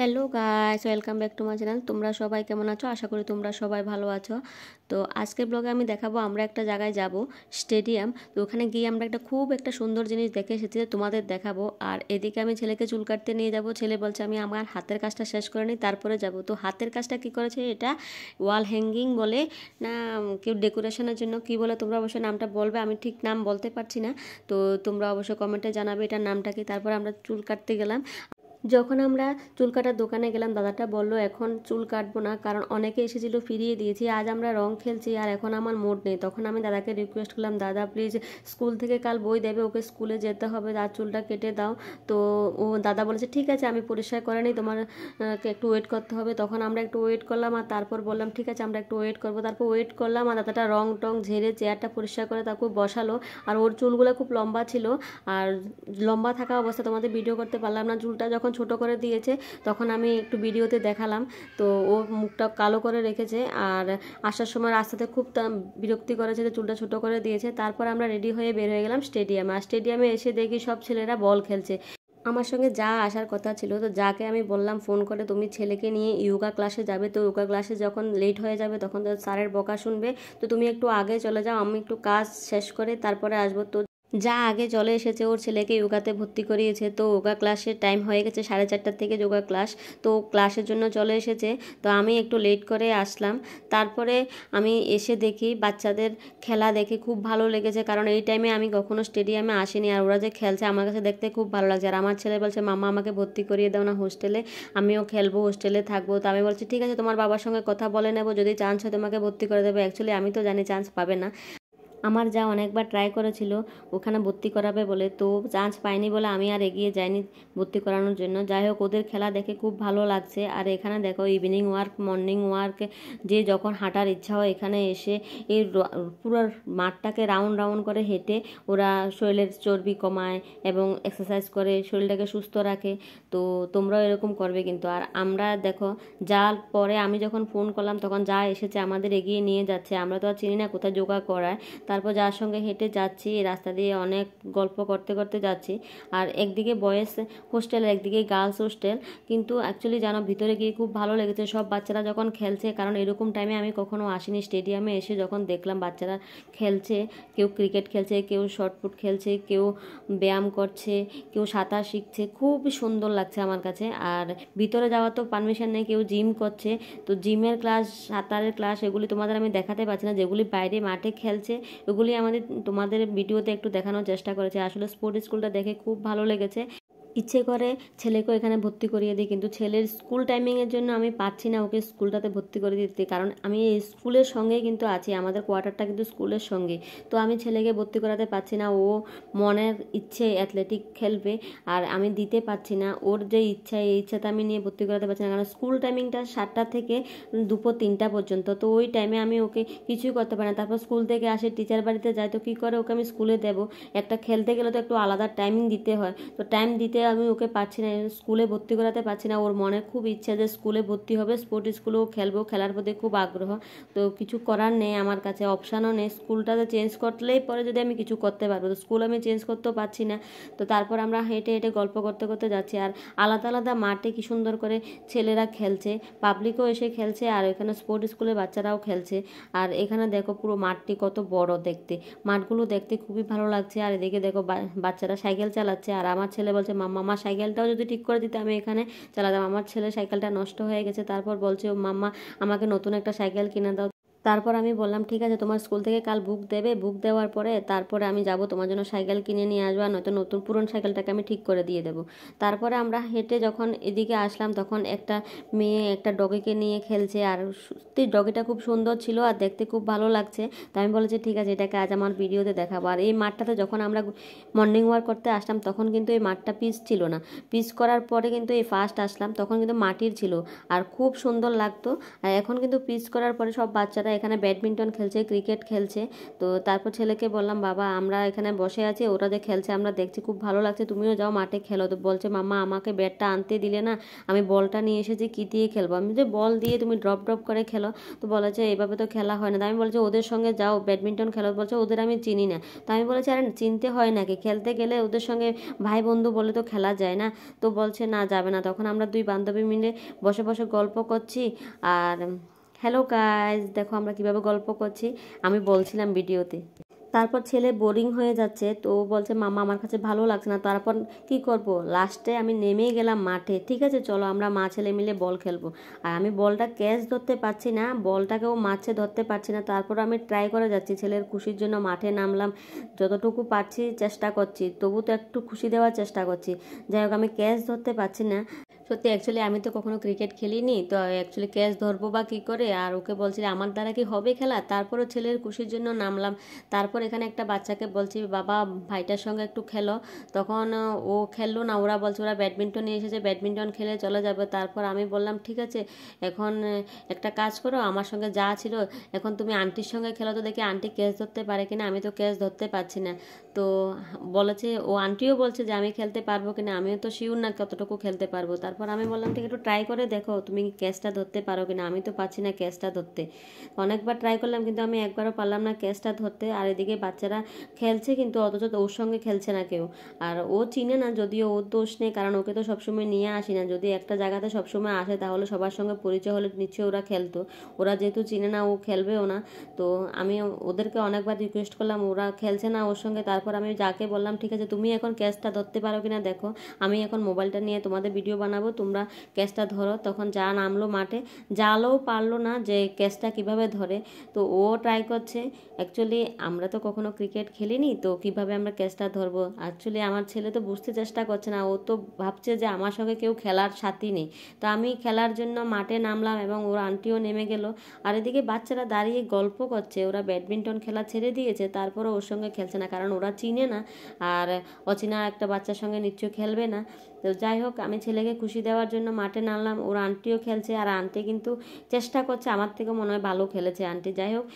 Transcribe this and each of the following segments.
Hello guys, welcome back to my channel. তোমরা সবাই কেমন আছো? আশা করি তোমরা সবাই ভালো আছো। তো আজকের ব্লগে আমি দেখাবো আমরা একটা জায়গায় যাব, স্টেডিয়াম। তো ওখানে গিয়ে আমরা খুব একটা সুন্দর জিনিস দেখে এসেছি, তোমাদের দেখাবো। আর এদিকে আমি ছেলেকে চুল কাটতে নিয়ে যাব। ছেলে বলছে আমি আমার হাতের কাজটা শেষ করে নিই তারপরে যাব। তো হাতের কাজটা কি করেছে, এটা ওয়াল হ্যাঙ্গিং বলে না কেউ ডেকোরেশনের জন্য কি বলে, তোমরা অবশ্যই নামটা বলবে, আমি ঠিক নাম বলতে পারছি না। তো তোমরা অবশ্যই কমেন্টে জানাবে এটার নামটা কি। তারপর আমরা চুল কাটতে গেলাম। যখন আমরা চুল কাটার দোকানে গেলাম, দাদাটা বলল এখন চুল কাটবো না, কারণ অনেকে এসেছিলো ফিরিয়ে দিয়েছি, আজ আমরা রং খেলছি আর এখন আমার মুড নেই। তখন আমি দাদাকে রিকোয়েস্ট করলাম, দাদা প্লিজ স্কুল থেকে কাল বই দেবে, ওকে স্কুলে যেতে হবে, তার চুলটা কেটে দাও। তো ও দাদা বলেছে ঠিক আছে আমি পরিষ্কার করে নিই, তোমার একটু ওয়েট করতে হবে। তখন আমরা একটু ওয়েট করলাম আর তারপর বললাম ঠিক আছে আমরা একটু ওয়েট করবো। তারপর ওয়েট করলাম আর দাদাটা রং টং ঝেড়ে চেয়ারটা পরিষ্কার করে তাকে বসালো। আর ওর চুলগুলো খুব লম্বা ছিল, আর লম্বা থাকা অবস্থা তোমাদের ভিডিও করতে পারলাম না। চুলটা যখন ছোট করে দিয়েছে তখন আমি একটু ভিডিওতে দেখালাম। তো ও মুখটা কালো করে রেখেছে আর আসার সময় রাস্তাতে খুব বিরক্তি করেছে যে চুলটা ছোট করে দিয়েছে। তারপর আমরা রেডি হয়ে বের হয়ে গেলাম স্টেডিয়ামে। আর স্টেডিয়ামে এসে দেখি সব ছেলেরা বল খেলছে। আমার সঙ্গে যা আসার কথা ছিল, তো যাকে আমি বললাম ফোন করে তুমি ছেলেকে নিয়ে ইয়োগা ক্লাসে যাবে, তো ইয়োগা ক্লাসে যখন লেট হয়ে যাবে তখন তো স্যারের বকা শুনবে, তো তুমি একটু আগে চলে যাও, আমি একটু কাজ শেষ করে তারপরে আসবো। তো যা আগে চলে এসেছে, ওর ছেলেকে যোগাতে ভর্তি করিয়েছে। তো যোগা ক্লাসের টাইম হয়ে গেছে 4:30 থেকে যোগা ক্লাস, তো ক্লাসের জন্য চলে এসেছে। তো আমি একটু লেট করে আসলাম। তারপরে আমি এসে দেখি বাচ্চাদের খেলা দেখে খুব ভালো লেগেছে, কারণ এই টাইমে আমি কখনো স্টেডিয়ামে আসিনি। আর ওরা যে খেলছে আমার কাছে দেখতে খুব ভালো লাগছে। আর আমার ছেলে বলছে মাম্মা আমাকে ভর্তি করিয়ে দাও না হোস্টেলে, আমিও খেলবো, হোস্টেলে থাকবো। তো আমি বলছি ঠিক আছে তোমার বাবার সঙ্গে কথা বলে নেবো, যদি চান্স হয় তোমাকে ভর্তি করে দেবে। অ্যাকচুয়ালি আমি তো জানি চান্স পাবে না, আমার যা অনেকবার ট্রাই করেছিল ওখানে ভর্তি করাবে বলে, তো চান্স পাইনি বলে আমি আর এগিয়ে যাইনি ভর্তি করানোর জন্য। যাই হোক ওদের খেলা দেখে খুব ভালো লাগছে। আর এখানে দেখো ইভিনিং ওয়ার্ক, মর্নিং ওয়ার্ক, যে যখন হাঁটার ইচ্ছা হয় এখানে এসে এই পুরো মাঠটাকে রাউন্ড রাউন্ড করে হেঁটে ওরা শরীরের চর্বি কমায় এবং এক্সারসাইজ করে শরীরটাকে সুস্থ রাখে। তো তোমরাও এরকম করবে কিন্তু। আর আমরা দেখো যার পরে আমি যখন ফোন করলাম তখন যা এসেছে আমাদের এগিয়ে নিয়ে যাচ্ছে, আমরা তো আর চিনি না কোথায় যোগা করায়। তারপর যার সঙ্গে হেঁটে যাচ্ছি রাস্তা দিয়ে অনেক গল্প করতে করতে যাচ্ছি। আর একদিকে বয়েজ হোস্টেল একদিকে গার্লস হোস্টেল, কিন্তু অ্যাকচুয়ালি জানো ভিতরে গিয়ে খুব ভালো লেগেছে সব বাচ্চারা যখন খেলছে, কারণ এরকম টাইমে আমি কখনো আসিনি স্টেডিয়ামে। এসে যখন দেখলাম বাচ্চারা খেলছে, কেউ ক্রিকেট খেলছে, কেউ শর্টপুট খেলছে, কেউ ব্যায়াম করছে, কেউ সাঁতার শিখছে, খুব সুন্দর লাগছে আমার কাছে। আর ভিতরে যাওয়ার তো পারমিশন নেই, কেউ জিম করছে, তো জিমের ক্লাস, সাঁতারের ক্লাস, এগুলি তোমাদের আমি দেখাতে পারছি না। যেগুলি বাইরে মাঠে খেলছে ওগুলি তোমাদের ভিডিওতে একটু দেখানোর চেষ্টা করেছে। আসলে স্পোর্ট স্কুলটা দেখে খুব ভালো লেগেছে, ইচ্ছে করে ছেলেকেও এখানে ভর্তি করিয়ে দিই, কিন্তু ছেলের স্কুল টাইমিংয়ের জন্য আমি পাচ্ছি না ওকে স্কুলটাতে ভর্তি করে দিতে, কারণ আমি স্কুলের সঙ্গেই কিন্তু আছি, আমাদের কোয়ার্টারটা কিন্তু স্কুলের সঙ্গে। তো আমি ছেলেকে ভর্তি করাতে পারছি না, ও মনের ইচ্ছে অ্যাথলেটিক খেলবে আর আমি দিতে পারছি না। ওর যে ইচ্ছা এই ইচ্ছাটা আমি নিয়ে ভর্তি করাতে পারছি না, কারণ স্কুল টাইমিংটা 7টা থেকে দুপুর 3টা পর্যন্ত। তো ওই টাইমে আমি ওকে কিছুই করতে পারি না। তারপর স্কুল থেকে আসে, টিচার বাড়িতে যায়, তো কী করে ওকে আমি স্কুলে দেবো? একটা খেলতে গেলে তো একটু আলাদা টাইমিং দিতে হয়, তো টাইম দিতে আমি ওকে পারছি না, স্কুলে ভর্তি করাতে পারছি না। ওর মনে খুব ইচ্ছা যে স্কুলে ভর্তি হবে, স্পোর্ট স্কুলেও খেলবো, খেলার প্রতি খুব আগ্রহ। তো কিছু করার নেই, আমার কাছে অপশানও নেই। স্কুলটাতে চেঞ্জ করলেই পরে যদি আমি কিছু করতে পারবো, তো স্কুল আমি চেঞ্জ করতেও পারছি না। তো তারপর আমরা হেঁটে হেঁটে গল্প করতে করতে যাচ্ছি। আর আলাদা আলাদা মাঠে কি সুন্দর করে ছেলেরা খেলছে, পাবলিকও এসে খেলছে আর এখানে স্পোর্ট স্কুলের বাচ্চারাও খেলছে। আর এখানে দেখো পুরো মাঠটি কত বড় দেখতে, মাঠগুলো দেখতে খুবই ভালো লাগছে। আর এদিকে দেখো বাচ্চারা সাইকেল চালাচ্ছে, আর আমার ছেলে বলছে মাম্মা আমার সাইকেলটাও যদি ঠিক করে দিতে আমি এখানে চালাতাম। আমার ছেলে সাইকেলটা নষ্ট হয়ে গেছে, তারপর বলছে ও মাম্মা আমাকে নতুন একটা সাইকেল কিনে দাও। তারপর আমি বললাম ঠিক আছে তোমার স্কুল থেকে কাল বুক দেবে, বুক দেওয়ার পরে তারপরে আমি যাব তোমার জন্য সাইকেল কিনে নিয়ে আসবো, আর নয়তো নতুন পুরনো সাইকেলটাকে আমি ঠিক করে দিয়ে দেবো। তারপরে আমরা হেঁটে যখন এদিকে আসলাম তখন একটা মেয়ে একটা ডগিকে নিয়ে খেলছে, আর সত্যি ডগিটা খুব সুন্দর ছিল আর দেখতে খুব ভালো লাগছে। তো আমি বলেছি ঠিক আছে এটাকে আজ আমার ভিডিওতে দেখাবো। আর এই মাঠটাতে যখন আমরা মর্নিং ওয়াক করতে আসলাম তখন কিন্তু এই মাঠটা পিচ ছিল না, পিচ করার পরে কিন্তু এই ফার্স্ট আসলাম তখন কিন্তু মাটির ছিল আর খুব সুন্দর লাগতো। আর এখন কিন্তু পিচ করার পরে সব বাচ্চারা বাচ্চারা এখানে ব্যাডমিন্টন খেলছে, ক্রিকেট খেলছে। তো তারপর ছেলেকে বললাম, বাবা আমরা এখানে বসে আছি, ওরা যে খেলছে আমরা দেখছি, খুব ভালো লাগছে, তুমিও যাও মাঠে খেলো। তো বলছে, মাম্মা আমাকে ব্যাটটা আনতে দিলে না, আমি বলটা নিয়ে এসেছি, কী দিয়ে খেলবো? আমি যে বল দিয়ে তুমি ড্রপ ড্রপ করে খেলো। তো বলেছে এভাবে তো খেলা হয় না। তো আমি বলছি ওদের সঙ্গে যাও ব্যাডমিন্টন খেলো। বলছে ওদের আমি চিনি না। তো আমি বলেছি আরে চিনতে হয় নাকি, খেলতে গেলে ওদের সঙ্গে ভাই বন্ধু বলে তো খেলা যায় না। তো বলছে না যাবে না। তখন আমরা দুই বান্ধবী মিলে বসে বসে গল্প করছি। আর হ্যালো গাইজ, দেখো আমরা কিভাবে গল্প করছি, আমি বলছিলাম ভিডিওতে। তারপর ছেলে বোরিং হয়ে যাচ্ছে, তো ও বলছে মামা আমার কাছে ভালো লাগছে না। তারপর কি করব, লাস্টে আমি নেমেই গেলাম মাঠে। ঠিক আছে চলো আমরা মা ছেলে মিলে বল খেলবো। আর আমি বলটা ক্যাচ ধরতে পারছি না, বলটাকেও মাছে ধরতে পারছি না। তারপর আমি ট্রাই করে যাচ্ছি, ছেলের খুশির জন্য মাঠে নামলাম, যতটুকু পারছি চেষ্টা করছি, তবু তো একটু খুশি দেওয়ার চেষ্টা করছি। যাই হোক আমি ক্যাচ ধরতে পারছি না। সত্যি অ্যাকচুয়ালি আমি তো কখনো ক্রিকেট খেলিনি, তো অ্যাকচুয়ালি ক্যাচ ধরবো বা কী করে। আর ওকে বলছি আমার দ্বারা কি হবে খেলা। তারপরও ছেলের খুশির জন্য নামলাম। তারপর এখানে একটা বাচ্চাকে বলছি বাবা ভাইটার সঙ্গে একটু খেলো। তখন ও খেললো না, ওরা বলছে ওরা ব্যাডমিন্টন নিয়ে এসেছে, ব্যাডমিন্টন খেলে চলে যাবে। তারপর আমি বললাম ঠিক আছে এখন একটা কাজ করো, আমার সঙ্গে যা ছিল এখন তুমি আন্টির সঙ্গে খেলো, তো দেখি আন্টি ক্যাচ ধরতে পারে কিনা। আমি তো ক্যাচ ধরতে পারছি না। তো বলেছে ও, আন্টিও বলছে যে আমি খেলতে পারবো কিনা, আমিও তো শিওর না কতটুকু খেলতে পারবো। তারপর আমি বললাম ঠিক একটু ট্রাই করে দেখো তুমি ক্যাচটা ধরতে পারো কিনা, আমি তো পারছি না ক্যাচটা ধরতে। অনেকবার ট্রাই করলাম কিন্তু আমি একবারও পারলাম না ক্যাচটা ধরতে। আর এদিকে বাচ্চারা খেলছে কিন্তু অথচ ওর সঙ্গে খেলছে না কেউ। আর ও চিনে না, যদিও ওর দোষ নেই, কারণ ওকে তো সবসময় নিয়ে আসি না। যদি একটা জায়গাতে সবসময় আসে তাহলে সবার সঙ্গে পরিচয় হলে নিশ্চয়ই ওরা খেলতো। ওরা যেহেতু চিনে না ও খেলবেও না। তো আমি ওদেরকে অনেকবার রিকোয়েস্ট করলাম, ওরা খেলছে না ওর সঙ্গে। তারপর আমি যাকে বললাম ঠিক আছে তুমি এখন ক্যাচটা ধরতে পারো কিনা দেখো, আমি এখন মোবাইলটা নিয়ে তোমাদের ভিডিও বানাবো, তোমরা ক্যাচটা ধরো। তখন যা নামলো মাঠে, জালও পারলো না যে ক্যাচটা কিভাবে ধরে। তো ও ট্রাই করছে। অ্যাকচুয়ালি আমরা তো কখনো ক্রিকেট খেলিনি, তো কিভাবে আমরা ক্যাচটা ধরবো। অ্যাকচুয়ালি আমার ছেলে তো বুঝতে চেষ্টা করছে না, ও তো ভাবছে যে আমার সঙ্গে কেউ খেলার সাথী নেই। তো আমি খেলার জন্য মাঠে নামলাম এবং ওর আন্টিও নেমে গেল। আর এদিকে বাচ্চারা দাঁড়িয়ে গল্প করছে, ওরা ব্যাডমিন্টন খেলা ছেড়ে দিয়েছে, তারপরে ওর সঙ্গে খেলছে না, কারণ ওরা চিনে না। আর অচেনা একটা বাচ্চার সঙ্গে নিশ্চয়ই খেলবে না। তো যাই হোক আমি ছেলেকে খুশি দেওয়ার জন্য মাঠে নামলাম, ওর আন্টিও খেলছে। আর আন্টি কিন্তু চেষ্টা করছে, আমার থেকে মনে হয় ভালো খেলেছে আন্টি। যাই হোক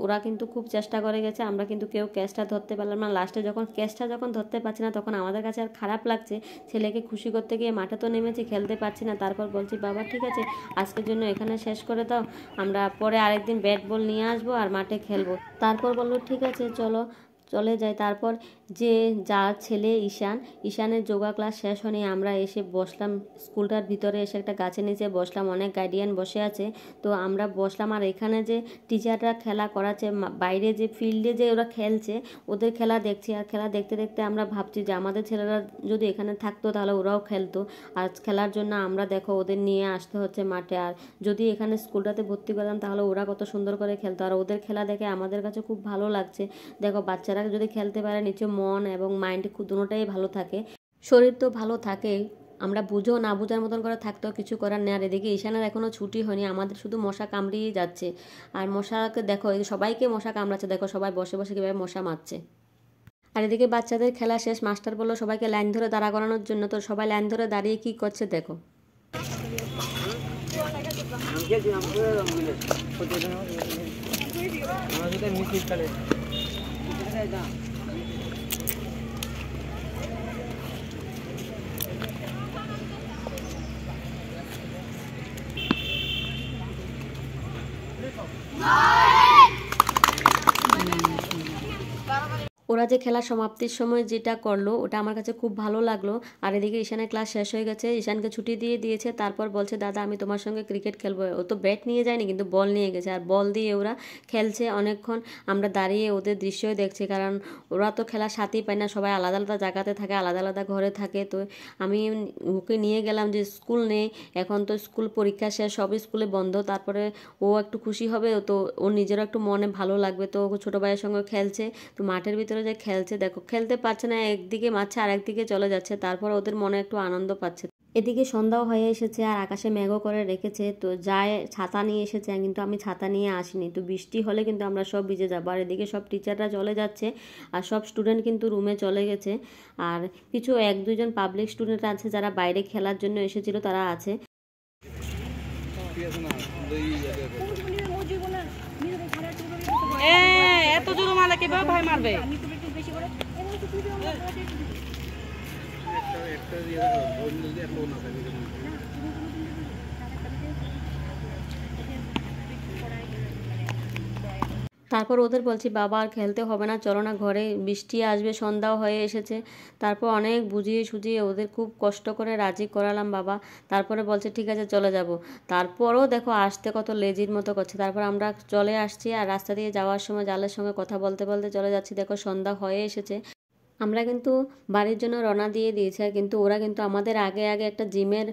ওরা কিন্তু খুব চেষ্টা করে গেছে, আমরা কিন্তু কেউ ক্যাচটা ধরতে পারলাম না। লাস্টে যখন ক্যাচটা ধরতে পারছি না, তখন আমাদের কাছে আর খারাপ লাগছে। ছেলেকে খুশি করতে গিয়ে মাঠে তো নেমেছি, খেলতে পারছি না। তারপর বলছি বাবা ঠিক আছে আজকের জন্য এখানে শেষ করে দাও, আমরা পরে আরেকদিন ব্যাট বল নিয়ে আসবো আর মাঠে খেলবো। তারপর বললো ঠিক আছে চলো চলে যায়। তারপর যে যার ছেলে ঈশানের যোগা ক্লাস শেষ হয়নি, আমরা এসে বসলাম স্কুলটার ভিতরে, এসে একটা গাছের নিচে বসলাম, অনেক গার্ডিয়ান বসে আছে। তো আমরা বসলাম। আর এখানে যে টিচাররা খেলা করাচ্ছে, বাইরে যে ফিল্ডে যে ওরা খেলছে ওদের খেলা দেখছি। আর খেলা দেখতে দেখতে আমরা ভাবছি যে আমাদের ছেলেরা যদি এখানে থাকতো তাহলে ওরাও খেলতো। আর খেলার জন্য আমরা দেখো ওদের নিয়ে আসতে হচ্ছে মাঠে। আর যদি এখানে স্কুলটাতে ভর্তি করতাম তাহলে ওরা কত সুন্দর করে খেলতো। আর ওদের খেলা দেখে আমাদের কাছে খুব ভালো লাগছে। দেখো বাচ্চারা যদি খেলতে পারে নিশ্চয় মন এবং মাইন্ড দুটোটাই ভালো থাকে, শরীর তো ভালো থাকে। আমরা বুঝো না বুঝার মতন করে থাকতেও কিছু করার নেই। আর এদিকে ঈশানের এখনও ছুটি হয়নি, আমাদের শুধু মশা কামড়িয়েই যাচ্ছে। আর মশাকে দেখো সবাইকে মশা কামড়াচ্ছে, দেখো সবাই বসে বসে কীভাবে মশা মারছে। আর এদিকে বাচ্চাদের খেলা শেষ, মাস্টার বললো সবাইকে লাইন ধরে দাঁড়া করানোর জন্য। তো সবাই লাইন ধরে দাঁড়িয়ে কি করছে দেখো। ওরা যে খেলা সমাপ্তির সময় যেটা করলো ওটা আমার কাছে খুব ভালো লাগলো। আর এদিকে ঈশানের ক্লাস শেষ হয়ে গেছে, ঈশানকে ছুটি দিয়ে দিয়েছে। তারপর বলছে দাদা আমি তোমার সঙ্গে ক্রিকেট খেলবো। ও তো ব্যাট নিয়ে যায়নি কিন্তু বল নিয়ে গেছে, আর বল দিয়ে ওরা খেলছে অনেকক্ষণ। আমরা দাঁড়িয়ে ওদের দৃশ্যই দেখছি, কারণ ওরা তো খেলার সাথেই পায় না, সবাই আলাদা আলাদা জায়গাতে থাকে, আলাদা আলাদা ঘরে থাকে। তো আমি ওকে নিয়ে গেলাম যে স্কুল নেই এখন, তো স্কুল পরীক্ষা শেষ, সব স্কুলে বন্ধ। তারপরে ও একটু খুশি হবে, তো ওর নিজেরও একটু মনে ভালো লাগবে। তো ছোটো ভাইয়ের সঙ্গে খেলছে, তো মাঠের ভিতরে যে খেলছে দেখো, খেলতে পারছে না, একদিকে মারছে আর একদিকে চলে যাচ্ছে। তারপর ওদের মনে একটু আনন্দ পাচ্ছে। এদিকে সন্ধ্যাও হয়ে এসেছে আর আকাশে মেঘও করে রেখেছে। তো যায় ছাতা নিয়ে এসেছে, কিন্তু আমি ছাতা নিয়ে আসিনি। তো বৃষ্টি হলে কিন্তু আমরা সব ভিজে যাবো। আর এদিকে সব টিচাররা চলে যাচ্ছে আর সব স্টুডেন্ট কিন্তু রুমে চলে গেছে। আর কিছু এক দুজন পাবলিক স্টুডেন্ট আছে যারা বাইরে খেলার জন্য এসেছিল, তারা আছে। এত জোরে মারলে কিভাবে ভাই মারবে? তারপর ওদের বলছি বাবা আর খেলতে হবে না, চলো না ঘরে, বৃষ্টি আসবে, সন্ধ্যাও হয়ে এসেছে। তারপর অনেক বুঝিয়ে সুঝিয়ে ওদের খুব কষ্ট করে রাজি করালাম বাবা। তারপরে বলছে ঠিক আছে চলে যাব। তারপরও দেখো আসতে কত লেজির মতো করছে। তারপর আমরা চলে আসছি, আর রাস্তা দিয়ে যাওয়ার সময় জালের সঙ্গে কথা বলতে বলতে চলে যাচ্ছি। দেখো সন্ধ্যা হয়ে এসেছে। আমরা কিন্তু বাড়ির জন্য রওনা দিয়ে দিয়েছি, কিন্তু ওরা কিন্তু আমাদের আগে আগে একটা জিমের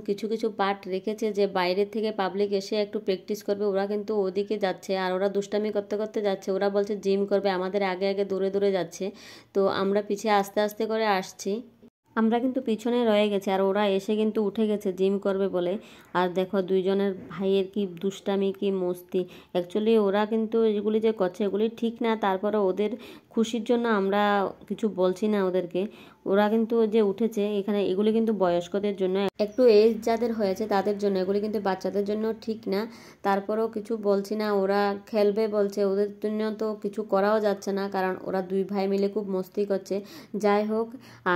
কিছু কিছু পার্ট রেখেছে, যে বাইরের থেকে পাবলিক এসে একটু প্র্যাকটিস করবে। ওরা কিন্তু ওদিকে যাচ্ছে, আর ওরা দুষ্টামি করতে করতে যাচ্ছে। ওরা বলছে জিম করবে, আমাদের আগে আগে দূরে দূরে যাচ্ছে। তো আমরা পিছিয়ে আস্তে আস্তে করে আসছি। আমরা কিন্তু পিছনে রয়ে গেছি, আর ওরা এসে কিন্তু উঠে গেছে জিম করবে বলে। আর দেখো দুইজনের ভাইয়ের কি দুষ্টামি, কি মস্তি। অ্যাকচুয়ালি ওরা কিন্তু এগুলি যে করছে এগুলি ঠিক না, তারপরে ওদের খুশির জন্য আমরা কিছু বলছি না ওদেরকে। ওরা কিন্তু যে উঠেছে এখানে, এগুলি কিন্তু বয়স্কদের জন্য, একটু এজ যাদের হয়েছে তাদের জন্য, এগুলি কিন্তু বাচ্চাদের জন্য ঠিক না। তারপরেও কিছু বলছি না, ওরা খেলবে বলছে, ওদের জন্য তো কিছু করাও যাচ্ছে না, কারণ ওরা দুই ভাই মিলে খুব মস্তি করছে। যাই হোক,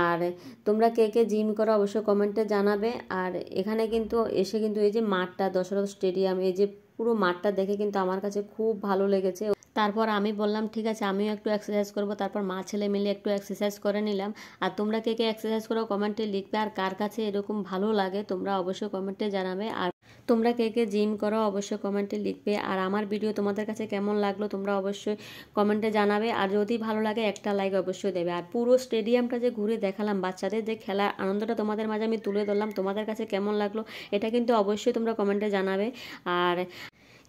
আর তোমরা কে কে জিম করো অবশ্যই কমেন্টে জানাবে। আর এখানে কিন্তু এসে কিন্তু এই যে মাঠটা, দশরথ স্টেডিয়াম, এই যে পুরো মাঠটা দেখে কিন্তু আমার কাছে খুব ভালো লেগেছে। তারপর আমি বললাম ঠিক আছে আমিও একটু এক্সারসাইজ করব। তারপর মা ছেলে মিলে একটু এক্সারসাইজ করে নিলাম। আর তোমরা কে কে এক্সারসাইজ করো কমেন্টে লিখবে, আর কার কাছে এরকম ভালো লাগে তোমরা অবশ্যই কমেন্টে জানাবে। আর তোমরা কে কে জিম করো অবশ্যই কমেন্টে লিখবে। আর আমার ভিডিও তোমাদের কাছে কেমন লাগলো তোমরা অবশ্যই কমেন্টে জানাবে। আর যদি ভালো লাগে একটা লাইক অবশ্যই দেবে। আর পুরো স্টেডিয়ামটা যে ঘুরে দেখালাম, বাচ্চাদের যে খেলার আনন্দটা তোমাদের মাঝে আমি তুলে ধরলাম, তোমাদের কাছে কেমন লাগলো এটা কিন্তু অবশ্যই তোমরা কমেন্টে জানাবে। আর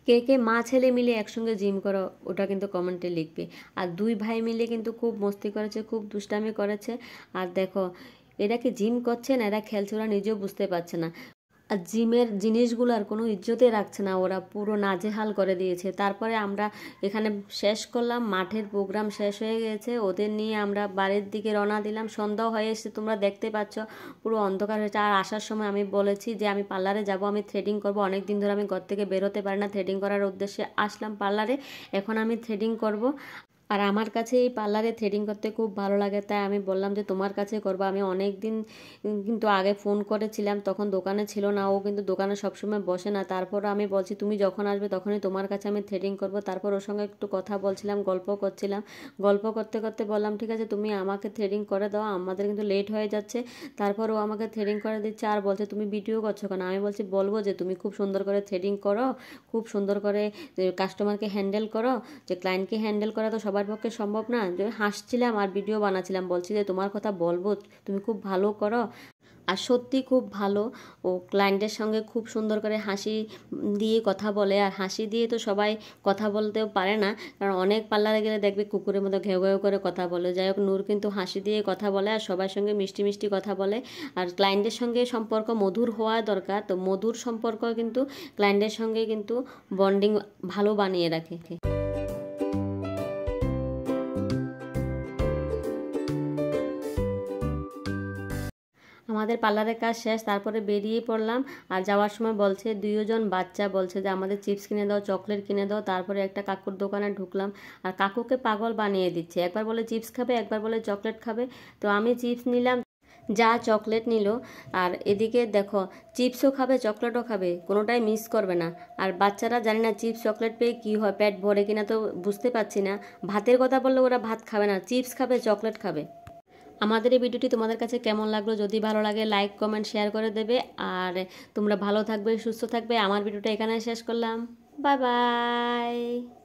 কে কে মা ছেলে মিলে একসঙ্গে জিম করো ওটা কিন্তু কমেন্টে লিখবে। আর দুই ভাই মিলে কিন্তু খুব মস্তি করেছে, খুব দুষ্টামি করেছে। আর দেখো এরা কি জিম করছে না এরা খেলছে, ওরা নিজেও বুঝতে পারছে না। আর জিমের জিনিসগুলো আর কোনো ইজ্জতে রাখছে না, ওরা পুরো নাজেহাল করে দিয়েছে। তারপরে আমরা এখানে শেষ করলাম, মাঠের প্রোগ্রাম শেষ হয়ে গেছে, ওদের নিয়ে আমরা বাড়ির দিকে রওনা দিলাম। সন্ধ্যাও হয়ে এসেছে, তোমরা দেখতে পাচ্ছ পুরো অন্ধকার হয়েছে। আর আসার সময় আমি বলেছি যে আমি পার্লারে যাব, আমি থ্রেডিং করব। অনেক দিন ধরে আমি ঘর থেকে বেরোতে পারি না, থ্রেডিং করার উদ্দেশ্যে আসলাম পার্লারে। এখন আমি থ্রেডিং করব। আর আমার কাছে এই পার্লারে থ্রেডিং করতে খুব ভালো লাগে, তাই আমি বললাম যে তোমার কাছে করবো। আমি অনেক দিন কিন্তু আগে ফোন করেছিলাম, তখন দোকানে ছিল না, ও কিন্তু দোকানে সবসময় বসে না। তারপর আমি বলছি তুমি যখন আসবে তখনই তোমার কাছে আমি থ্রেডিং করব। তারপর ওর সঙ্গে একটু কথা বলছিলাম, গল্প করছিলাম। গল্প করতে করতে বললাম ঠিক আছে তুমি আমাকে থ্রেডিং করে দাও, আমাদের কিন্তু লেট হয়ে যাচ্ছে। তারপর ও আমাকে থ্রেডিং করে দিচ্ছে, আর বলছে তুমি ভিডিও করছো কেন? আমি বলছি বলবো যে তুমি খুব সুন্দর করে থ্রেডিং করো, খুব সুন্দর করে কাস্টমারকে হ্যান্ডেল করো, যে ক্লায়েন্টকে হ্যান্ডেল করা তো সবার পক্ষে সম্ভব না। যে হাসছিলাম আর ভিডিও বানাচ্ছিলাম, বলছি যে তোমার কথা বলবো, তুমি খুব ভালো করো। আর সত্যি খুব ভালো, ও ক্লায়েন্টের সঙ্গে খুব সুন্দর করে হাসি দিয়ে কথা বলে। আর হাসি দিয়ে তো সবাই কথা বলতেও পারে না, কারণ অনেক পার্লারে গেলে দেখবে কুকুরের মতো ঘেউ ঘেউ করে কথা বলে। যাই হোক নূর কিন্তু হাসি দিয়ে কথা বলে, আর সবার সঙ্গে মিষ্টি মিষ্টি কথা বলে। আর ক্লায়েন্টের সঙ্গে সম্পর্ক মধুর হওয়া দরকার, তো মধুর সম্পর্ক কিন্তু ক্লায়েন্টের সঙ্গে কিন্তু বন্ডিং ভালো বানিয়ে রাখে। আমাদের পার্লারের কাজ শেষ, তারপরে বেরিয়ে পড়লাম। আর যাওয়ার সময় বলছে দুইজন বাচ্চা বলছে যে আমাদের চিপস কিনে দাও, চকলেট কিনে দাও। তারপরে একটা কাকুর দোকানে ঢুকলাম, আর কাকুকে পাগল বানিয়ে দিচ্ছে, একবার বলে চিপস খাবে, একবার বলে চকলেট খাবে। তো আমি চিপস নিলাম, যা চকলেট নিল। আর এদিকে দেখো চিপসও খাবে চকলেটও খাবে, কোনোটাই মিস করবে না। আর বাচ্চারা জানি না চিপস চকলেট পেয়ে কী হয়, পেট ভরে কিনা তো বুঝতে পারছি না। ভাতের কথা বললে ওরা ভাত খাবে না, চিপস খাবে, চকলেট খাবে। আমাদের এই ভিডিওটি তোমাদের কাছে কেমন লাগলো, যদি ভালো লাগে লাইক কমেন্ট শেয়ার করে দেবে। আর তোমরা ভালো থাকবে, সুস্থ থাকবে। আমার ভিডিওটা এখানে শেষ করলাম, বাই বাই।